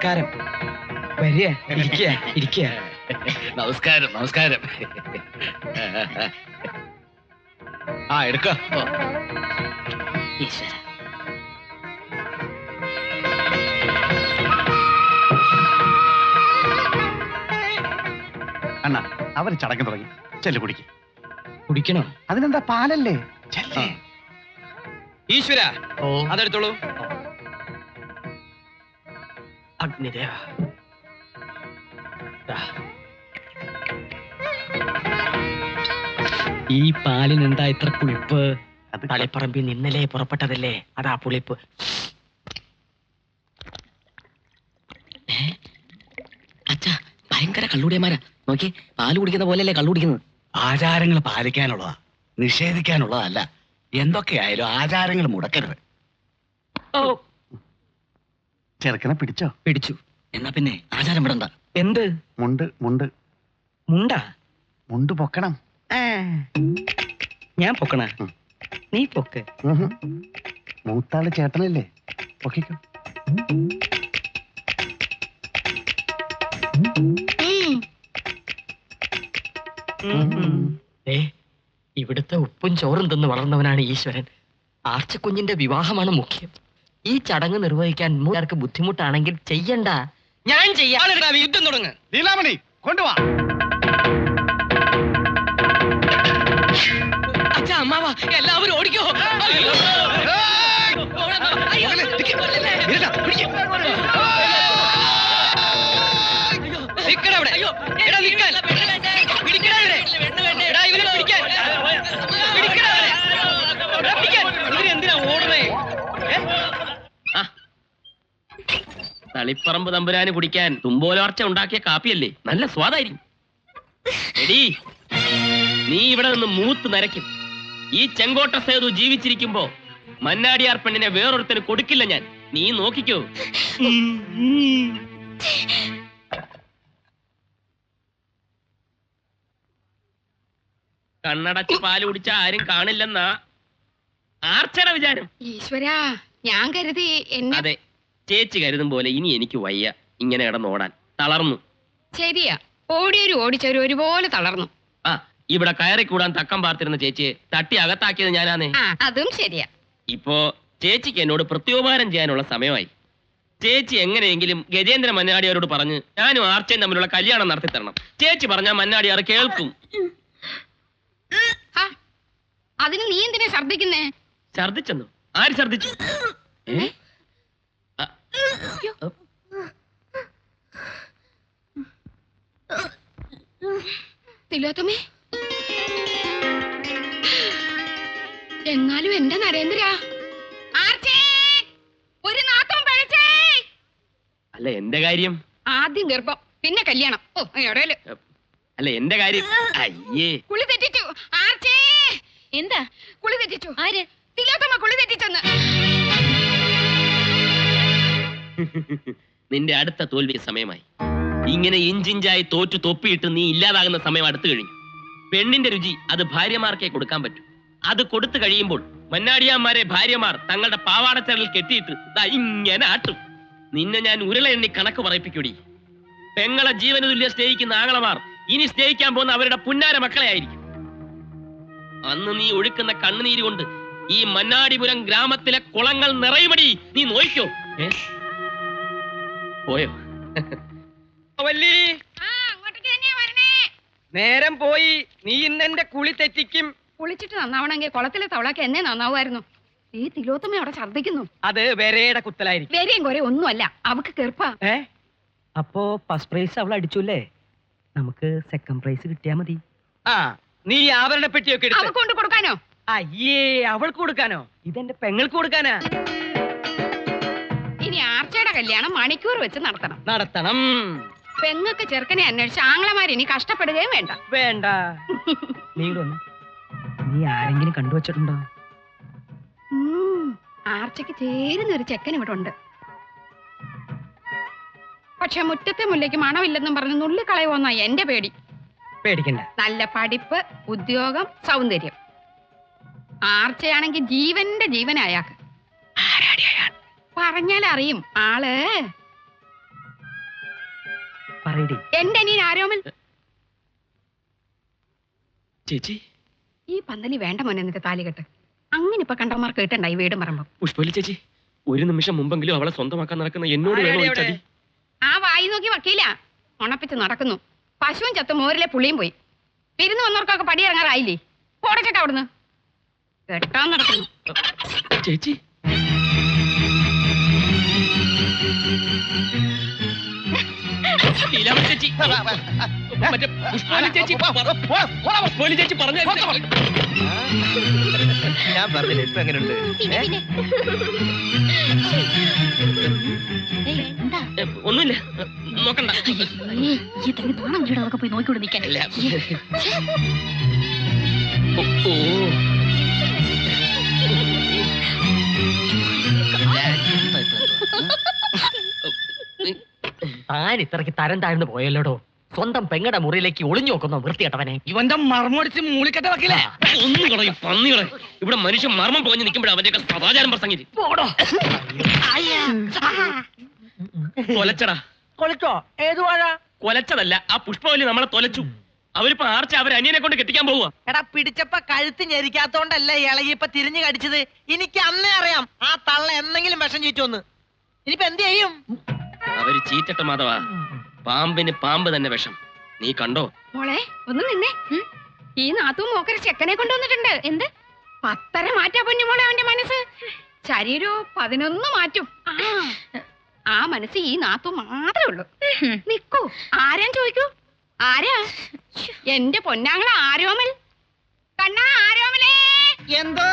നമസ്കാരം. വരിക, ഇരിക്കുക, ഇരിക്കുക. നമസ്കാരം, നമസ്കാരം. ആ എടുക്ക. അണ്ണാ, അവര് ചടങ്ങ് തുടങ്ങി. ചെല്ലു കുടിക്കും. കുടിക്കണോ? അതിനെന്താ, പാലല്ലേ? ഈശ്വര, ഓ, അതെടുത്തോളൂ. അഗ്നിദേവ, ഈ പാലിനെന്താ ഇത്ര പുളിപ്പ്? തളിപ്പറമ്പിൽ ഇന്നലെ പുറപ്പെട്ടതല്ലേ, അതാ പുളിപ്പ്. അച്ഛാ, ഭയങ്കര കള്ളുടിയന്മാരാ. നോക്കി, പാല് കുടിക്കുന്ന പോലെയല്ലേ കള്ളു കുടിക്കുന്നത്. ആചാരങ്ങൾ പാലിക്കാനുള്ളതാ, നിഷേധിക്കാനുള്ളതല്ല. എന്തൊക്കെയായാലും ആചാരങ്ങൾ മുടക്കരുത്. ഓ, ചെറുക്കനെ പിടിച്ചോ? പിടിച്ചു. എന്നാ പിന്നെ ആചാരം വിടണ്ട. എന്ത് മുണ്ട് മുണ്ട് മുണ്ടാ? മുണ്ട് പൊക്കണം. ഞാൻ പൊക്കണ? നീ പൊക്ക്. മൂത്താള് ചേട്ടനല്ലേ, പൊക്കിക്കോ. ഇവിടുത്തെ ഉപ്പും ചോറും തിന്ന് വളർന്നവനാണ് ഈശ്വരൻ. ആർച്ചക്കുഞ്ഞിന്റെ വിവാഹമാണ് മുഖ്യം. ഈ ചടങ്ങ് നിർവഹിക്കാൻ മൂന്നാർക്ക് ബുദ്ധിമുട്ടാണെങ്കിൽ ചെയ്യണ്ട, ഞാൻ ചെയ്യാം. യുദ്ധം തുടങ്ങ്. ലീലാമണി, കൊണ്ടുവാ. അച്ഛാ, അമ്മാവാ, എല്ലാവരും ഓടിക്കോ. തളിപ്പറമ്പ് തമ്പുരാന് കുടിക്കാൻ തുമ്പോലോർച്ച ഉണ്ടാക്കിയ കാപ്പിയല്ലേ, നല്ല സ്വാദായിരിക്കും. എടീ, നീ ഇവിടെ നിന്ന് മൂത്ത് നരയ്ക്കും. ഈ ചെങ്കോട്ട സേതു ജീവിച്ചിരിക്കുമ്പോ മന്നാടിയാർ പെണ്ണിനെ വേറൊരുത്തന് കൊടുക്കില്ല ഞാൻ. നീ നോക്കിക്കോ. കണ്ണടച്ച് പാല് കുടിച്ച ആരും കാണില്ലെന്നാ ആർച്ചയുടെ വിചാരം. ഈശ്വരാ, ഞാൻ കരുതി എന്നെ. അതെ, ചേച്ചി കരുതും പോലെ ഇനി എനിക്ക് വയ്യ ഇങ്ങനെ കിടന്നോടാൻ. തളർന്നു. ശരിയാ, ഓടിയൊരു ഓടിച്ചവരും ഒരുപോലെ തളർന്നു. ആ, ഇവിടെ കയറിക്കൂടാൻ തക്കം പാർത്തിരുന്ന ചേച്ചിയെ തട്ടി അകത്താക്കിയത് ഞാനാന്നേ. ആ, അതും ശരിയാ. ഇപ്പോ ചേച്ചിക്ക് എന്നോട് പ്രത്യോപകാരം ചെയ്യാനുള്ള സമയമായി. ചേച്ചി എങ്ങനെയെങ്കിലും ഗജേന്ദ്ര മന്നാടിയാരോട് പറഞ്ഞ് ഞാനും ആർച്ചയും തമ്മിലുള്ള കല്യാണം നടത്തി തരണം. ചേച്ചി പറഞ്ഞാൽ മന്നാടിയാർ കേൾക്കും. അതിന് നീ എന്തിനാ ഛർദിക്കുന്നേ? ഛർദിച്ചെന്നു? ആര് ഛർദിച്ചു? തിലോത്തമേ, എന്നാലും എന്റെ നരേന്ദ്ര. ഒരു നാത്തം പഴച്ചേ. അല്ല, എന്റെ കാര്യം. ആദ്യം ഗർഭം, പിന്നെ കല്യാണം. ഓ, എടയില്. അല്ല, എന്റെ കാര്യം. അയ്യേ, കുളി തെറ്റിച്ചു. ആർച്ചേ, എന്താ കുളി തെറ്റിച്ചു? ആര്? തിലോത്തമ്മ കുളി തെറ്റിച്ചെന്ന്. നിന്റെ അടുത്ത തോൽവി സമയമായി. ഇങ്ങനെ ഇഞ്ചിഞ്ചായി തോറ്റു തൊപ്പിയിട്ട് നീ ഇല്ലാതാകുന്ന സമയം അടുത്തു കഴിഞ്ഞു. പെണ്ണിന്റെ രുചി അത് ഭാര്യമാർക്കേ കൊടുക്കാൻ പറ്റൂ. അത് കൊടുത്തു കഴിയുമ്പോൾ മന്നാടിയാന്മാരെ ഭാര്യമാർ തങ്ങളുടെ പാവാടച്ചരലിൽ കെട്ടിയിട്ട് ഇങ്ങനെ ആട്ടും. നിന്നെ ഞാൻ ഉരുള എണ്ണി കണക്ക് പറയിപ്പിക്കൂടി. പെങ്ങളെ ജീവന് തുല്യം സ്നേഹിക്കുന്ന ആങ്ങളമാർ ഇനി സ്നേഹിക്കാൻ പോകുന്ന അവരുടെ പുന്നാര മക്കളെ ആയിരിക്കും. അന്ന് നീ ഒഴുക്കുന്ന കണ്ണുനീര് കൊണ്ട് ഈ മന്നാടിപുരം ഗ്രാമത്തിലെ കുളങ്ങൾ നിറയുമടി. നീ നോയിക്കോ. പോയോ? നേരം പോയി. നീ ഇന്നെന്റെ കുളി തെറ്റിക്കും. കുളിച്ചിട്ട് നന്നാവണമെങ്കിൽ കുളത്തിലെ തവളക്ക് എന്നെ നന്നാവുമായിരുന്നു. ഈ തിലോത്തമ്മ അവിടെ ഛർദിക്കുന്നു. അത് വരയുടെ കുത്തലായിരിക്കും. വേരെയും കുറെ ഒന്നുമല്ല, അവക്ക് കെറുപ്പാ. അപ്പോ ഫസ്റ്റ് പ്രൈസ് അവൾ അടിച്ചുല്ലേ, നമുക്ക് സെക്കൻഡ് പ്രൈസ് കിട്ടിയാ മതി. ആ, നീ ആഭരണ പെട്ടിയൊക്കെ എടുത്ത്. അവക്ക് കൊണ്ട് കൊടുക്കാനോ? അയ്യേ, അവൾക്ക് കൊടുക്കാനോ? ഇതെന്റെ പെങ്ങൾക്ക് കൊടുക്കാനാ. ഇനി ആർച്ചയുടെ കല്യാണം മണിക്കൂർ വെച്ച് നടത്തണം. പെങ്ങൾക്ക് ചെറുക്കനെ അന്വേഷിച്ച് ആങ്ങളമാർ ഇനി കഷ്ടപ്പെടുകയും വേണ്ട. വേണ്ട. നീ ആരെങ്കിലും കണ്ടുവച്ചിട്ടുണ്ടോ? ആർച്ചയ്ക്ക് ചേരുന്ന ഒരു ചെക്കൻ ഇവിടെ ഉണ്ട്. പക്ഷെ മുറ്റത്തെ മുല്ലയ്ക്ക് മണമില്ലെന്നും പറഞ്ഞ് നുള്ളിക്കളയുവോന്നാ എന്റെ പേടി. പേടിക്കണ്ട. നല്ല പഠിപ്പ്, ഉദ്യോഗം, സൗന്ദര്യം. ആർച്ചയാണെങ്കിൽ ജീവന്റെ ജീവനായാക്ക്. പറഞ്ഞാലറിയും ആള്. പറയടി. എന്റെ അനിയൻ ആരോമൽ. ചേച്ചി, ഈ പന്തലി വേണ്ട മോനെ എന്നിട്ട് താലികെട്ട്. അങ്ങനെ ഇപ്പൊ കണ്ടമാർ കേട്ടുണ്ടായി വീടും പറമ്പും. പുഷ്പവല്ലി ചേച്ചി, ഒരു നിമിഷം മുമ്പെങ്കിലും അവളെ സ്വന്തമാക്കാൻ നടക്കുന്ന എന്നോട് വേണോ ഈ ചതി? ആ വായി നോക്കി വക്കീല ഉണപ്പിച്ച് നടക്കുന്നു. പശുവും ചത്ത് മോരിലെ പുളിയും പോയി. വിരുന്ന് വന്നവർക്കൊക്കെ പടിയിറങ്ങാറായില്ലേ? പോടച്ചേട്ടാ അവിടുന്ന് കെട്ടാൻ നടക്കുന്നു. ചേച്ചി, ലീലാവതി ചേച്ചി, മറ്റേ പുഷ്പവല്ലി ചേച്ചി, പുഷ്പവല്ലി ചേച്ചി പറഞ്ഞ ഞാൻ പറഞ്ഞില്ല ഇപ്പൊ എങ്ങനെയുണ്ട്? ഒന്നുമില്ല, നോക്കണ്ട. പോയി നോക്കിക്കൊണ്ട് നിൽക്കാൻ. ഓ, താൻ ഇത്രയ്ക്ക് തരം താഴ്ന്നു പോയല്ലോടോ. സ്വന്തം പെങ്ങടെ മുറിയിലേക്ക് ഒളിഞ്ഞു നോക്കുന്നു വൃത്തികെട്ടവനെ. ഇവന്റെ മർമ്മടിച്ച് മൂളിക്കട്ട വെക്കില്ലേ? ഒന്നും കളയും പന്നികളെ. ഇവിടെ മനുഷ്യൻ മർമ്മം പോഞ്ഞ് നിൽക്കുമ്പോഴേ അവന്റെയൊക്കെ സദാചാരം പ്രസംഗിച്ച് കൊലച്ചടാ. കൊളിച്ചോ? ഏതു വാഴ? കൊലച്ചതല്ല, ആ പുഷ്പവല്ലി നമ്മളെ തൊലച്ചു. അവരിപ്പോ ആർച്ച അവരെ അനിയനെ കൊണ്ട് കെട്ടിക്കാൻ പോവുക. എടാ പിടിച്ചപ്പ കഴുത്ത് ഞെരിക്കാത്തോണ്ടല്ലേ ഇളകിയപ്പോ തിരിഞ്ഞു കടിച്ചത്. എനിക്ക് അന്നേ അറിയാം ആ തള്ള എന്തെങ്കിലും വിഷം ചീറ്റോന്ന്. ഇനിയിപ്പോ എന്ത് ചെയ്യും? അവര് ചീറ്റട്ട മാധവ. പാമ്പിന് പാമ്പ് തന്നെ വിഷം. നീ കണ്ടോ? മോളെ ഒന്ന് നിന്നേ. ഈ നാത്തും മോക്കര ചെക്കനെ കൊണ്ടുവന്നിട്ടുണ്ട്. എന്ത് 10 മാറ്റാ പൊന്നു മോളെ അവന്റെ മനസ്സ്. ശരീരവും 11 മാറ്റും. ആ മനസ്സ് ഈ നാത്തു മാത്രമേ ഉള്ളൂ. നിക്കൂ, ആരാൻ ചോദിക്കൂ. ആരാ? എന്റെ പൊന്നാങ്ങള ആരോമൽ. കണ്ണാ ആരോമലേ. എന്തോ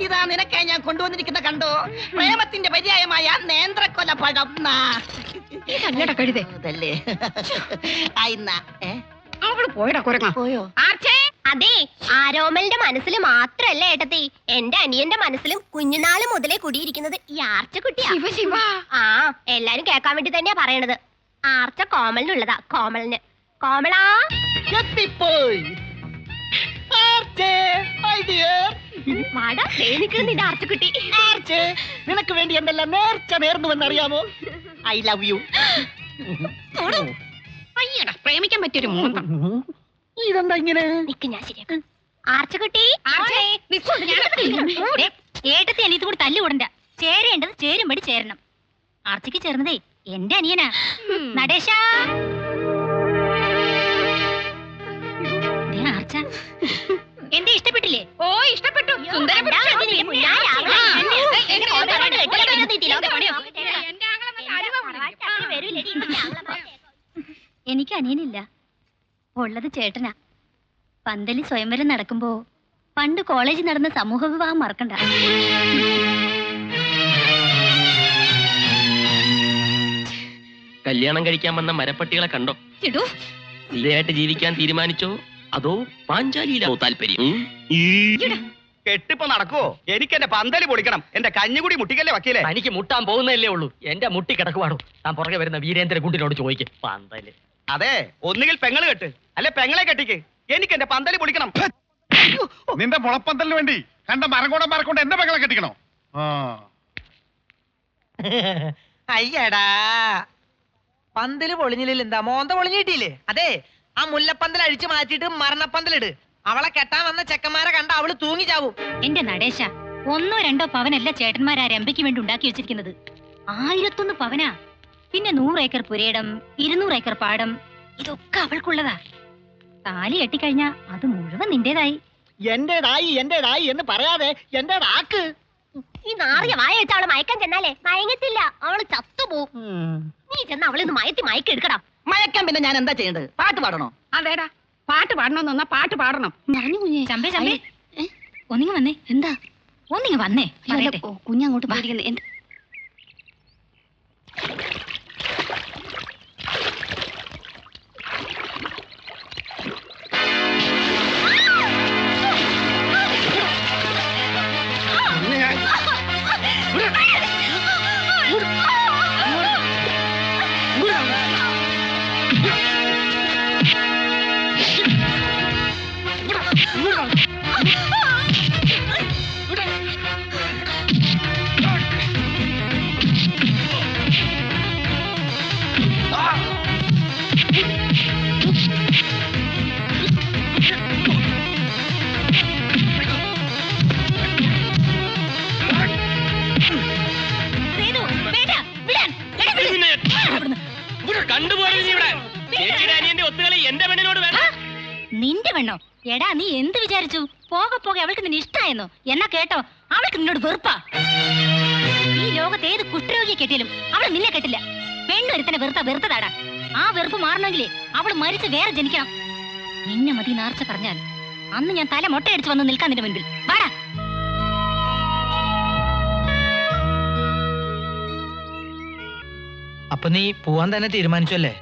ഇതാ നിനക്കായി ഞാൻ കൊണ്ടുവന്നിരിക്കുന്ന കണ്ടോ, പ്രേമത്തിന്റെ പര്യായമായ നേന്ത്രക്കൊല പഴം. കല്ലട കഴുതേ. അവള് പോയടാ കുരങ്ങ. പോയോ? ആർച്ചേ. അതെ, ആരോമലിന്റെ മനസ്സിൽ മാത്രല്ല ഏട്ടത്തി, എന്റെ അനിയന്റെ മനസ്സിലും കുഞ്ഞുനാള് മുതലേ കുടിയിരിക്കുന്നത് ഈ ആർച്ചക്കുട്ടിയാ. ശിവ ശിവ. ആ, എല്ലാരും കേൾക്കാൻ വേണ്ടി തന്നെയാ പറയണത്. ആർച്ച കോമലിനുള്ളതാ. കോമലിന്. കോമളാ എത്തിപ്പോയി. വാടാ, നിൽക്കുന്നു നിന്റെ ആർച്ചക്കുട്ടി. നിനക്ക് വേണ്ടി എന്തെല്ലാം നേർച്ച നേർന്നുവെന്നറിയാമോ? I love you. അയ്യടാ, പ്രേമിക്കാൻ പറ്റിയൊരു മൂന്തം. ഇതെന്താ ഇങ്ങനെ? നിക്ക്, ഞാൻ ശരിയാക്കാം. ആർച്ചക്കുട്ടി, ആർച്ചേ, നിക്കൂ, ഞാൻ ഏട്ടത്തി അനിയത്തി കൂടി തല്ലുകൂടണ്ട. ചേരേണ്ടത് ചേരുംപടി ചേരണം. ആർച്ചയ്ക്ക് ചേർന്നതേ എന്റെ അനിയനാ. നടേശ. ആർച്ച എന്തേ ഇഷ്ടപ്പെട്ടില്ലേ? ഓ, ഇഷ്ടപ്പെട്ടു. എനിക്ക് അനിയനില്ല, ഉള്ളത് ചേട്ടനാ. പന്തലി സ്വയംവരം നടക്കുമ്പോ പണ്ട് കോളേജിൽ നടന്ന സമൂഹ വിവാഹം മറക്കണ്ട. കല്യാണം കഴിക്കാൻ വന്ന മരപ്പട്ടികളെ കണ്ടോ? ഇതായിട്ട് ജീവിക്കാൻ തീരുമാനിച്ചോ അതോ പാഞ്ചാലിയിലാണോ താല്പര്യം? കെട്ടിപ്പോ നടക്കുവോ? എനിക്ക് എന്റെ പന്തല് പൊളിക്കണം. എന്റെ കഞ്ഞുകൂടി മുട്ടിക്കല്ലേ വക്കീലേ? തനിക്ക് മുട്ടാൻ പോകുന്നതല്ലേ ഉള്ളൂ. എന്റെ മുട്ടി കിടക്കുവാടോ. താൻ പുറകെ വരുന്ന വീരേന്ദ്ര ഗുണ്ടിനോട് ചോദിക്കും. പന്തല്. അതെ, ഒന്നുകിൽ പെങ്ങള് കെട്ട്, അല്ലെ പെങ്ങളെ കെട്ടിക്ക്. എനിക്ക് എന്റെ പന്തല് പൊളിക്കണം. നിന്റെ മുളപ്പന്തലിന് വേണ്ടി കണ്ട മരക്കൊണ്ട് എന്റെ മകളെ കെട്ടിക്കണോ? അയ്യടാ, പന്തല് പൊളിഞ്ഞില്ല. എന്താ മോന്ത പൊളിഞ്ഞു കിട്ടിയില്ലേ? അതെ, ആ മുല്ലപ്പന്തൽ അഴിച്ചു മാറ്റിയിട്ട് മരണപ്പന്തലിട്. അവളെ കെട്ടാൻ വന്ന ചെക്കന്മാരെ കണ്ട അവള് തൂങ്ങി ചാവും. എന്റെ നടേശ, 1 or 2 പവനല്ല ചേട്ടന്മാരാ രമ്പയ്ക്ക് വേണ്ടി ഉണ്ടാക്കി വെച്ചിരിക്കുന്നത്. 1001 പവനാ. പിന്നെ 100 ഏക്കർ പുരയിടം, 200 ഏക്കർ പാടം, ഇതൊക്കെ അവൾക്കുള്ളതാ. താലി കെട്ടിക്കഴിഞ്ഞാ അത് മുഴുവൻ നിന്റേതായി. എന്റേതായി എന്ന് പറയാതെ എന്റേതാക്ക്. ഈ നാറിയ വായ വെച്ച അവളെ മയക്കാൻ ചെന്നാലേ മയങ്ങത്തില്ല, അവള് ചത്തുപോകും. നീ ചെന്ന് അവളിന്ന് മയക്കെടുക്കടാ. മയക്കാൻ പിന്നെ ഞാൻ എന്താ ചെയ്യേണ്ടത്? പാട്ട് പാടണോ? അതേടാ, പാട്ട് പാടണമെന്നാ പാട്ട് പാടണം. ചമ്പേ ചമ്പേ, ഒന്നിങ്ങ് വന്നേ. എന്താ? ഒന്നിങ്ങ് വന്നേ. കുഞ്ഞങ്ങോട്ട് പാടിക്കുന്നത്. പോരുത് നീ ഇവിടെ. ചേച്ചിയുടെ അനിയന്റെ ഒത്തുകളി എന്റെ പെണ്ണിനോട് വേണം. നിന്റെ പെണ്ണോ? എടാ നീ എന്ത് വിചാരിച്ചു? പോകെ പോകെ അവൾക്ക് നിന്നെ ഇഷ്ടായെന്നോ? എന്നാ കേട്ടോ, അവൾക്ക് നിന്നോട് വെറുപ്പാ. ഈ ലോകത്ത് ഏത് കുഷ്ഠരോഗിയെ കെട്ടിയാലും അവൾ നിന്നെ കെട്ടില്ല. പെണ്ണൊരുത്തനെ വെറുത്തതാടാ. ആ വെറുപ്പ് മാറണമെങ്കിലേ അവൾ മരിച്ച് വേറെ ജനിക്കണം. നിന്നെ മതി നേർച്ച പറഞ്ഞാൽ അന്ന് ഞാൻ തല മൊട്ടയടിച്ച് വന്ന് നിൽക്കാൻ നിന്റെ മുൻപിൽ. വാടാ. അപ്പൊ നീ പോവാൻ തന്നെ തീരുമാനിച്ചല്ലേ?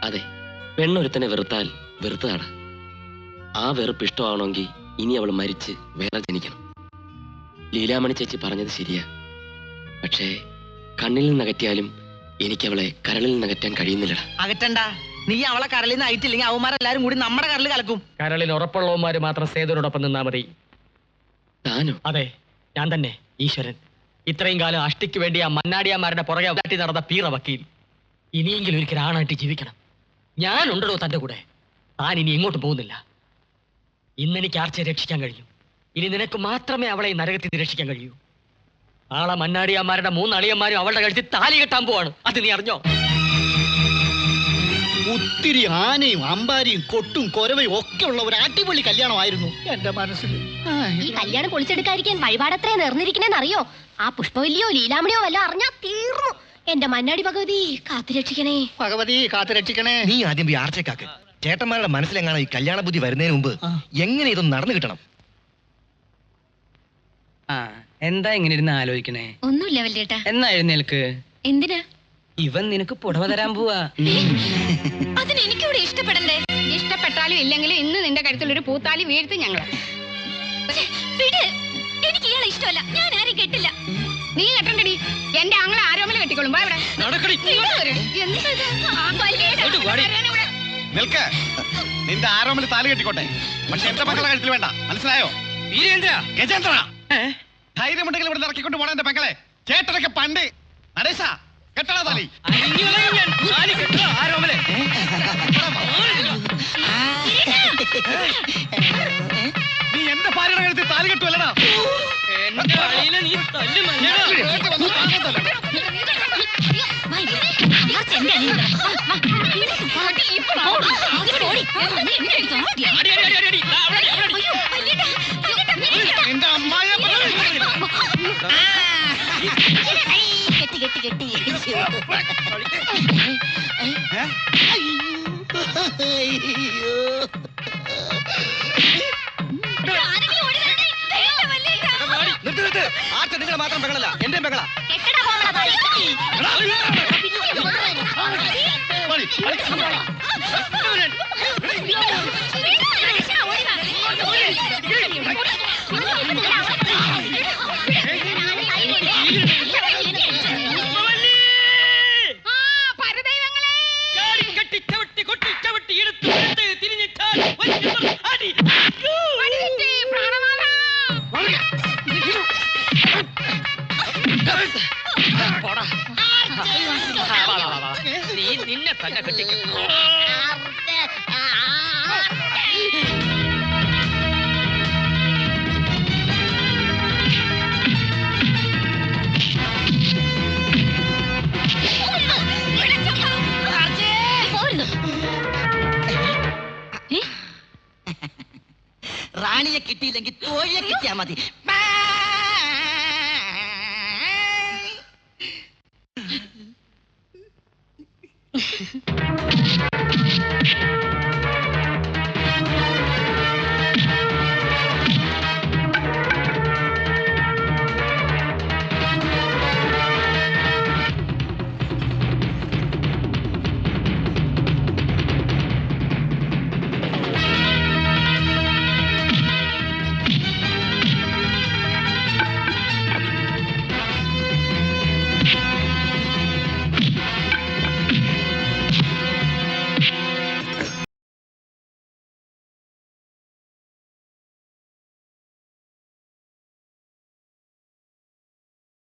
അതെ, പെണ്ണൊരുത്തനെ വെറുത്താൽ വെറുത്തതാണ്. ആ വെറുപ്പ് ഇഷ്ടമാണെങ്കിൽ ഇനി അവൾ മരിച്ച് വേറെ ജനിക്കണം. ലീലാമണി ചേച്ചി പറഞ്ഞത് ശരിയാ. പക്ഷേ കണ്ണിൽ നിന്നകറ്റിയാലും എനിക്ക് അവളെ കരളിൽ നിന്നകറ്റാൻ കഴിയുന്നില്ലടാ. അകറ്റണ്ട. നീ അവളെ കരളിൽ നിന്ന് അയറ്റില്ലെങ്കിൽ അവന്മാരെല്ലാരും കൂടി നമ്മുടെ കരളിൽ കലക്കും. കരളിൽ ഉറപ്പുള്ളവന്മാര് മാത്രം സേതുവിനോടൊപ്പം നിന്നാ മതി. താനോ? അതെ, ഞാൻ തന്നെ, ഈശ്വരൻ. ഇത്രയും കാലം അഷ്ടിക്ക് വേണ്ടി ആ മന്നാടിയാമാരുടെ പുറകെ കാട്ടി നടന്ന പീറ വക്കീൽ. ഇനിയെങ്കിലും ഒരിക്കൽ ആണായിട്ട് ജീവിക്കണം. ഞാനുണ്ടല്ലോ തന്റെ കൂടെ. താൻ ഇനി എങ്ങോട്ടും പോകുന്നില്ല. ഇന്നെനിക്ക് ആർച്ചയെ രക്ഷിക്കാൻ കഴിയും. ഇനി നിനക്ക് മാത്രമേ അവളെ ഈ നരകത്തിൽ നിന്ന് രക്ഷിക്കാൻ കഴിയൂ. നാളെ മന്നാടിയാമാരുടെ 3 അളിയന്മാരും അവളുടെ കഴുത്തിൽ താലി കെട്ടാൻ പോവാണ്. അത് നീ അറിഞ്ഞോ? ഒത്തിരി ആനയും അമ്പാരിയും കൊട്ടും കൊരവയും ഒക്കെ ഉള്ള ഒരു അടിപൊളി കല്യാണമായിരുന്നു എന്റെ മനസ്സിൽ. ഈ കല്യാണം പൊളിച്ചെടുക്കാതിരിക്കാൻ വഴിപാടത്രേ നേർന്നിരിക്കണേന്നറിയോ? ആ പുഷ്പവല്ലിയോ ലീലാമണിയോ വല്ല അറിഞ്ഞാ തീർന്നു. എന്റെ മന്നാടി ഭഗവതി കാത്തുരക്ഷിക്കണേ. ഭഗവതി കാത്തുരക്ഷിക്കണേ. നീ ആദ്യം ഈ ആർച്ചക്കാക്ക്. ചേട്ടന്മാരുടെ മനസ്സിലെങ്ങാണോ ഈ കല്യാണ ബുദ്ധി വരുന്നതിന് മുമ്പ് എങ്ങനെ ഇതൊന്നും നടന്നു കിട്ടണം. എന്താ ഇങ്ങനെ ഇരുന്ന് ആലോചിക്കണേ? ഒന്നുമില്ല വല്യേട്ടാ. എന്നാ എഴുന്നേൽക്ക്. എന്തിനാ? ഇവൻ നിനക്ക് പുടവ തരാൻ പോവാ. അതിന് എനിക്കിവിടെ ഇഷ്ടപ്പെടണ്ടേ? ഇഷ്ടപ്പെട്ടാലും ഇല്ലെങ്കിലും ഇന്ന് നിന്റെ കഴുത്തിലൊരു പൂത്താലി വീഴ്ത്തി ഞങ്ങൾ. എനിക്ക് ഇയാളെ ഇഷ്ടമല്ല. ഞാൻ ആരും കെട്ടില്ല. നീ കെട്ടണ്ടടി. എന്റെ ആങ്ങളെ ആരോമല കെട്ടിക്കോളും. വാ ഇവിടെ. നിൽക്ക്. നിന്റെ ആരോമല് താലി കെട്ടിക്കോട്ടെ, പക്ഷെ എന്റെ മക്കളെ കഴുത്തിൽ വേണ്ട. മനസ്സിലായോ? ഗജേന്ദ്ര, ധൈര്യമുണ്ടെങ്കിൽ ഇവിടെ ഇറക്കിക്കൊണ്ട് പോണ എന്റെ മക്കളെ. ചേട്ടനൊക്കെ പണ്ട് നടേശ കെട്ടണ താലി. നീ എന്റെ ഭാര്യയുടെ കഴുത്തിൽ താലി കെട്ടുവല്ലടാ. എന്റെ അമ്മായ നിർത്ത്. ആർച്ച നിങ്ങളെ മാത്രം പെങ്ങളല്ല, എന്റെയും പെങ്ങളാ. നീ നിന്നെ തന്നെ കെട്ടിക്കും. റാണിയെ കിട്ടിയില്ലെങ്കിൽ തോഴിയെ കിട്ടിയാ മതി.